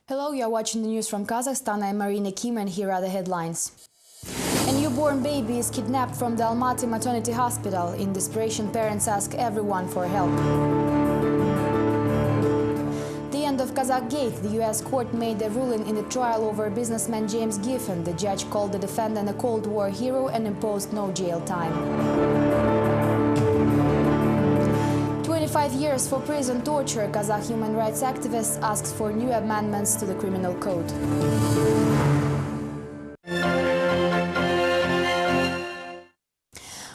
Hello, you are watching the news from Kazakhstan. I'm Marina Kim and here are the headlines. A newborn baby is kidnapped from the Almaty maternity hospital. In desperation, parents ask everyone for help. The end of Kazakh Gate. The U.S. court made a ruling in the trial over businessman James Giffen. The judge called the defendant a Cold War hero and imposed no jail time. 25 years for prison torture. Kazakh human rights activist asks for new amendments to the criminal code.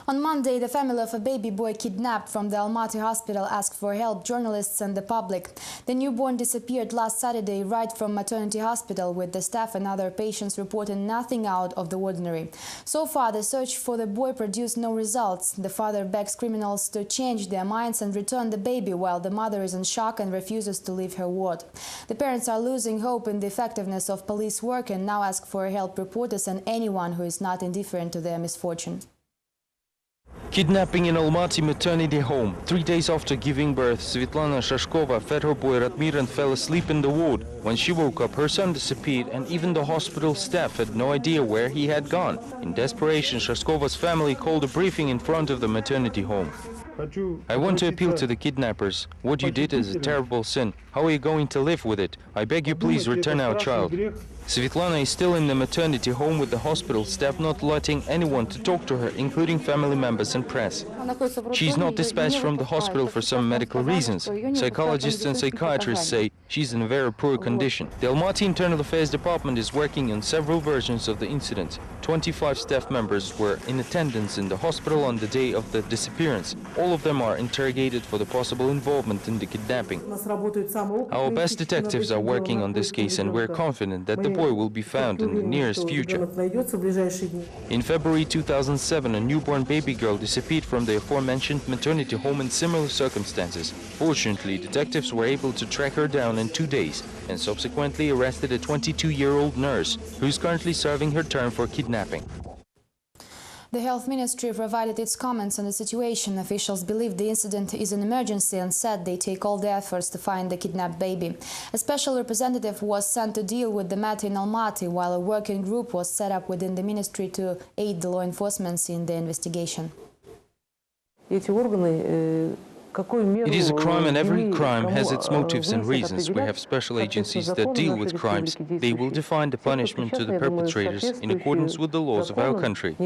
On Monday, the family of a baby boy kidnapped from the Almaty hospital asked for help, journalists and the public. The newborn disappeared last Saturday right from maternity hospital, with the staff and other patients reporting nothing out of the ordinary. So far, the search for the boy produced no results. The father begs criminals to change their minds and return the baby, while the mother is in shock and refuses to leave her ward. The parents are losing hope in the effectiveness of police work and now ask for help reporters and anyone who is not indifferent to their misfortune. Kidnapping in Almaty maternity home. 3 days after giving birth, Svetlana Shashkova fed her boy Radmir and fell asleep in the ward. When she woke up, her son disappeared and even the hospital staff had no idea where he had gone. In desperation, Shashkova's family called a briefing in front of the maternity home. I want to appeal to the kidnappers. What you did is a terrible sin. How are you going to live with it? I beg you, please return our child. Svetlana is still in the maternity home with the hospital staff not letting anyone to talk to her, including family members and press. She's not dispatched from the hospital for some medical reasons. Psychologists and psychiatrists say she's in a very poor condition. The Almaty Internal Affairs Department is working on several versions of the incident. 25 staff members were in attendance in the hospital on the day of the disappearance. All of them are interrogated for the possible involvement in the kidnapping. Our best detectives are working on this case and we're confident that the boy will be found in the nearest future. In February 2007, a newborn baby girl disappeared from the aforementioned maternity home in similar circumstances. Fortunately, detectives were able to track her down in 2 days and subsequently arrested a 22-year-old nurse who is currently serving her term for kidnapping. The Health Ministry provided its comments on the situation. Officials believe the incident is an emergency and said they take all the efforts to find the kidnapped baby. A special representative was sent to deal with the matter in Almaty, while a working group was set up within the ministry to aid the law enforcement in the investigation. It is a crime and every crime has its motives and reasons. We have special agencies that deal with crimes. They will define the punishment to the perpetrators in accordance with the laws of our country.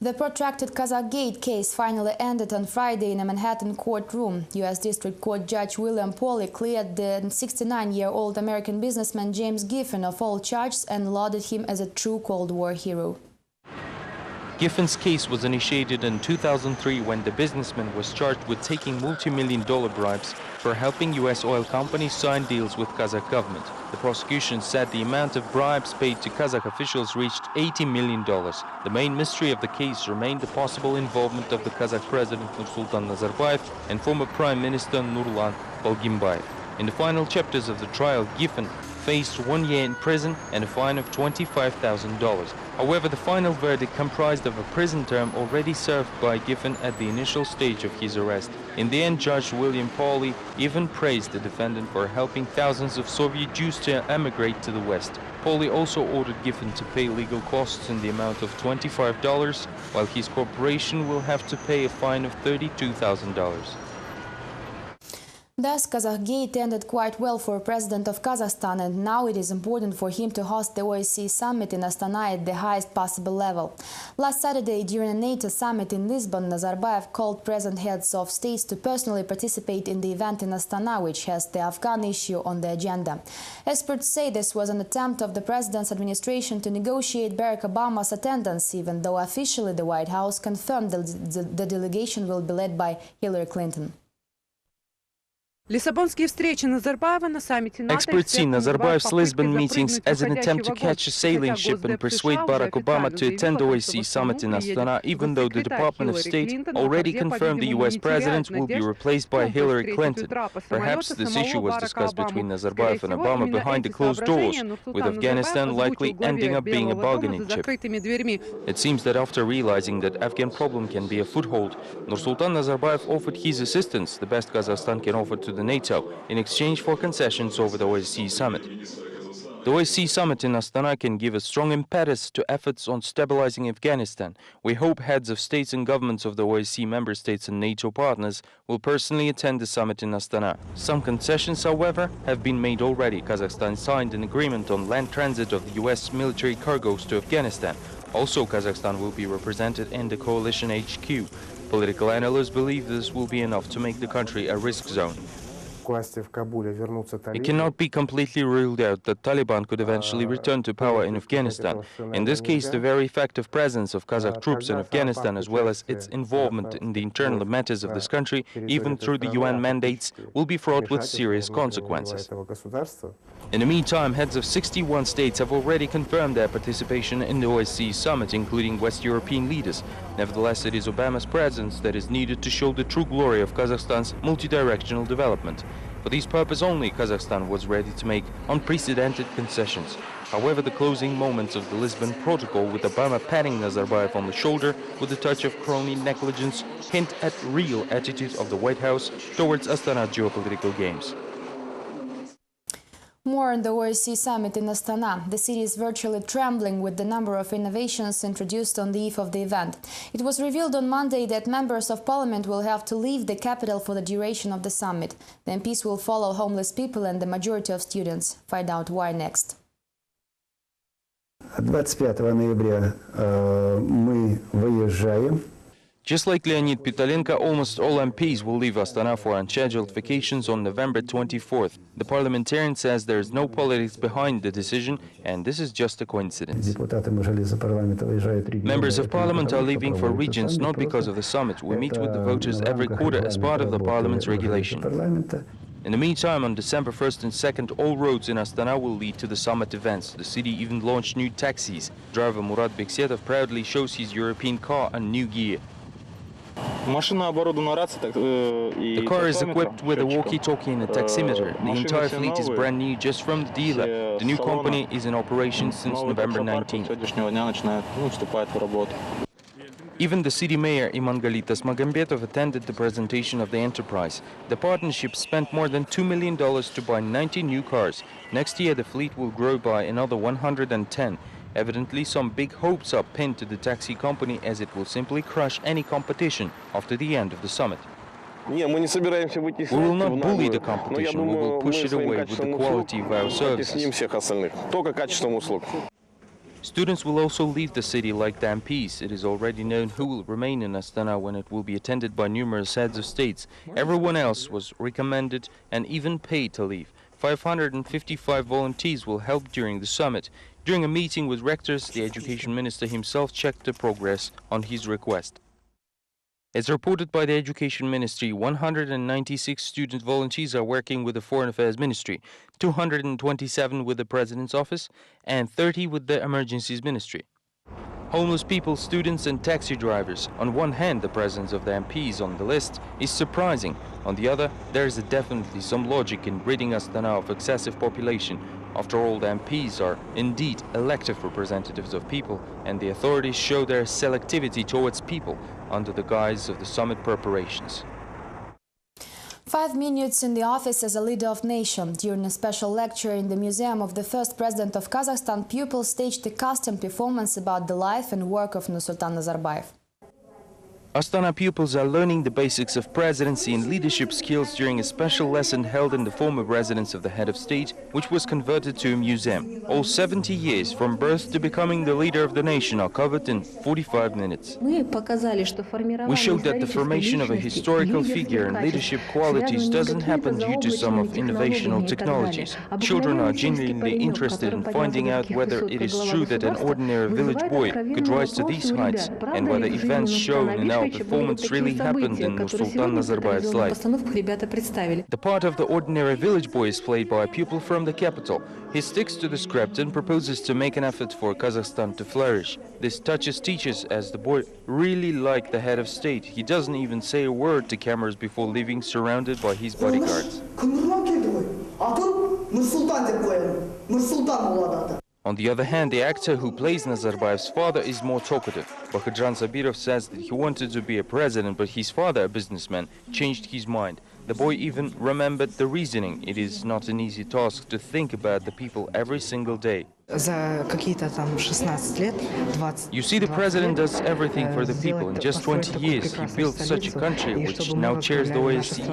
The protracted Kazakh Gate case finally ended on Friday in a Manhattan courtroom. U.S. District Court Judge William Pauley cleared the 69-year-old American businessman James Giffen of all charges and lauded him as a true Cold War hero. Giffen's case was initiated in 2003 when the businessman was charged with taking multi-million-dollar bribes for helping U.S. oil companies sign deals with Kazakh government. The prosecution said the amount of bribes paid to Kazakh officials reached $80 million. The main mystery of the case remained the possible involvement of the Kazakh president Nursultan Nazarbayev and former Prime Minister Nurlan Balgimbayev. In the final chapters of the trial, Giffen faced 1 year in prison and a fine of $25,000. However, the final verdict comprised of a prison term already served by Giffen at the initial stage of his arrest. In the end, Judge William Pauley even praised the defendant for helping thousands of Soviet Jews to emigrate to the West. Pauley also ordered Giffen to pay legal costs in the amount of $25, while his corporation will have to pay a fine of $32,000. Thus, Kazakh Gate ended quite well for President of Kazakhstan, and now it is important for him to host the OSCE summit in Astana at the highest possible level. Last Saturday, during a NATO summit in Lisbon, Nazarbayev called present heads of states to personally participate in the event in Astana, which has the Afghan issue on the agenda. Experts say this was an attempt of the president's administration to negotiate Barack Obama's attendance, even though officially the White House confirmed the delegation will be led by Hillary Clinton. Experts see Nazarbayev's Lisbon meetings as an attempt to catch a sailing ship and persuade Barack Obama to attend the OSCE summit in Astana, even though the Department of State already confirmed the US president will be replaced by Hillary Clinton. Perhaps this issue was discussed between Nazarbayev and Obama behind the closed doors, with Afghanistan likely ending up being a bargaining chip. It seems that after realizing that Afghan problem can be a foothold, Nursultan Nazarbayev offered his assistance, the best Kazakhstan can offer to the NATO, in exchange for concessions over the OSCE summit. The OSCE summit in Astana can give a strong impetus to efforts on stabilizing Afghanistan. We hope heads of states and governments of the OSCE member states and NATO partners will personally attend the summit in Astana. Some concessions, however, have been made already. Kazakhstan signed an agreement on land transit of the US military cargoes to Afghanistan. Also, Kazakhstan will be represented in the coalition HQ. Political analysts believe this will be enough to make the country a risk zone. It cannot be completely ruled out that Taliban could eventually return to power in Afghanistan. In this case, the very fact of presence of Kazakh troops in Afghanistan, as well as its involvement in the internal matters of this country, even through the UN mandates, will be fraught with serious consequences. In the meantime, heads of 61 states have already confirmed their participation in the OSCE summit, including West European leaders. Nevertheless, it is Obama's presence that is needed to show the true glory of Kazakhstan's multidirectional development. For this purpose only, Kazakhstan was ready to make unprecedented concessions. However, the closing moments of the Lisbon Protocol, with Obama patting Nazarbayev on the shoulder with a touch of crony negligence, hint at real attitude of the White House towards Astana geopolitical games. More on the OSCE summit in Astana. The city is virtually trembling with the number of innovations introduced on the eve of the event. It was revealed on Monday that members of parliament will have to leave the capital for the duration of the summit. The MPs will follow homeless people and the majority of students. Find out why next. 25 ноября мы выезжаем. Just like Leonid Pitalenko, almost all MPs will leave Astana for unscheduled vacations on November 24th. The parliamentarian says there is no politics behind the decision, and this is just a coincidence. Members of parliament are leaving for regions not because of the summit. We meet with the voters every quarter as part of the parliament's regulation. In the meantime, on December 1st and 2nd, all roads in Astana will lead to the summit events. The city even launched new taxis. Driver Murat Beksetov proudly shows his European car and new gear. The car is equipped with a walkie-talkie and a taximeter. The entire fleet is brand new just from the dealer. The new company is in operation since November 19th. Even the city mayor, Imangalitas Magambetov, attended the presentation of the enterprise. The partnership spent more than $2 million to buy 90 new cars. Next year, the fleet will grow by another 110. Evidently, some big hopes are pinned to the taxi company, as it will simply crush any competition after the end of the summit. We will not bully the competition, we will push it away with the quality of our services. Students will also leave the city like the MPs. It is already known who will remain in Astana when it will be attended by numerous heads of states. Everyone else was recommended and even paid to leave. 555 volunteers will help during the summit. During a meeting with rectors, the education minister himself checked the progress on his request. As reported by the Education Ministry, 196 student volunteers are working with the Foreign Affairs Ministry, 227 with the President's Office, and 30 with the Emergencies Ministry. Homeless people, students and taxi drivers. On one hand, the presence of the MPs on the list is surprising. On the other, there is definitely some logic in ridding Astana of excessive population. After all, the MPs are indeed elected representatives of people, and the authorities show their selectivity towards people under the guise of the summit preparations. 5 minutes in the office as a leader of nation. During a special lecture in the museum of the first president of Kazakhstan, pupils staged a custom performance about the life and work of Nursultan Nazarbayev. Astana pupils are learning the basics of presidency and leadership skills during a special lesson held in the former residence of the head of state, which was converted to a museum. All 70 years from birth to becoming the leader of the nation are covered in 45 minutes. We showed that the formation of a historical figure and leadership qualities doesn't happen due to some of innovational technologies. Children are genuinely interested in finding out whether it is true that an ordinary village boy could rise to these heights, and whether events shown in our how performance really happened in Nursultan Nazarbayev's life. The part of the ordinary village boy is played by a pupil from the capital. He sticks to the script and proposes to make an effort for Kazakhstan to flourish. This touches teachers as the boy really like the head of state. He doesn't even say a word to cameras before leaving, surrounded by his bodyguards. On the other hand, the actor who plays Nazarbayev's father is more talkative. Bakhidjan Sabirov says that he wanted to be a president, but his father, a businessman, changed his mind. The boy even remembered the reasoning. It is not an easy task to think about the people every single day. You see, the president does everything for the people. In just 20 years, he built such a country which now chairs the OSCE.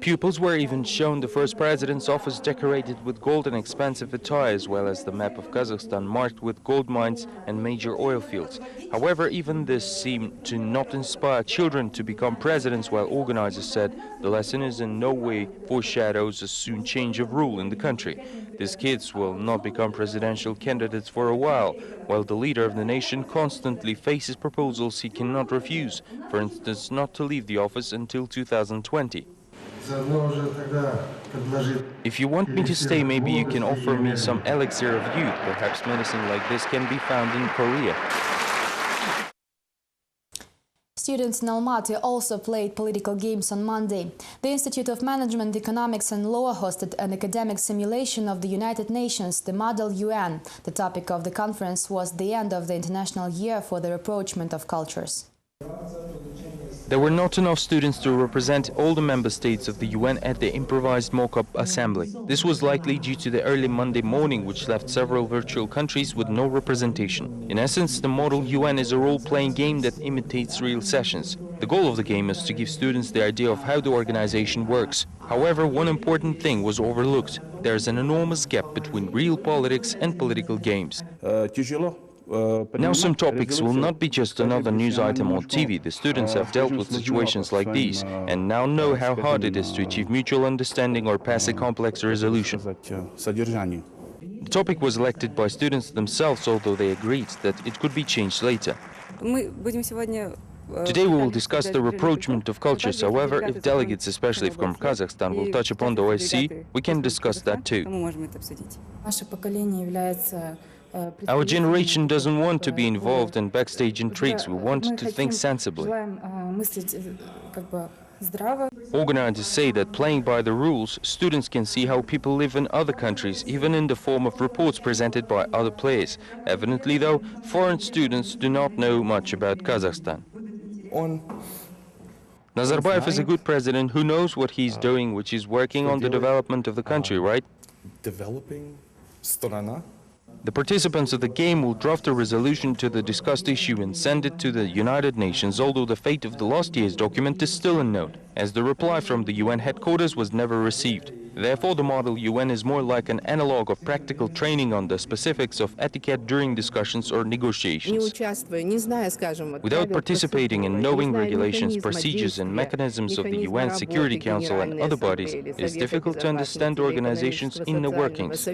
Pupils were even shown the first president's office decorated with gold and expensive attire, as well as the map of Kazakhstan marked with gold mines and major oil fields. However, even this seemed to not inspire children to become presidents, while organizers said the lesson is in no way foreshadows a soon change of rule in the country. These kids will not become presidential candidates for a while the leader of the nation constantly faces proposals he cannot refuse, for instance, not to leave the office until 2020. If you want me to stay, maybe you can offer me some elixir of youth. Perhaps medicine like this can be found in Korea. Students in Almaty also played political games on Monday. The Institute of Management, Economics and Law hosted an academic simulation of the United Nations, the Model UN. The topic of the conference was the end of the International Year for the Rapprochement of Cultures. There were not enough students to represent all the member states of the UN at the improvised mock-up assembly. This was likely due to the early Monday morning, which left several virtual countries with no representation. In essence, the Model UN is a role-playing game that imitates real sessions. The goal of the game is to give students the idea of how the organization works. However, one important thing was overlooked. There is an enormous gap between real politics and political games. Now some topics will not be just another news item on TV. The students have dealt with situations like these and now know how hard it is to achieve mutual understanding or pass a complex resolution. The topic was elected by students themselves, although they agreed that it could be changed later. Today we will discuss the rapprochement of cultures. However, if delegates, especially from Kazakhstan, will touch upon the OSCE, we can discuss that too. Our generation doesn't want to be involved in backstage intrigues. We want to think sensibly. Organizers say that playing by the rules, students can see how people live in other countries, even in the form of reports presented by other players. Evidently, though, foreign students do not know much about Kazakhstan. Nazarbayev is a good president who knows what he's doing, which is working on the development of the country, right? Developing strana. The participants of the game will draft a resolution to the discussed issue and send it to the United Nations, although the fate of the last year's document is still unknown, as the reply from the UN headquarters was never received. Therefore, the Model UN is more like an analog of practical training on the specifics of etiquette during discussions or negotiations. Without participating in knowing regulations, procedures and mechanisms of the UN Security Council and other bodies, it is difficult to understand organizations' inner workings.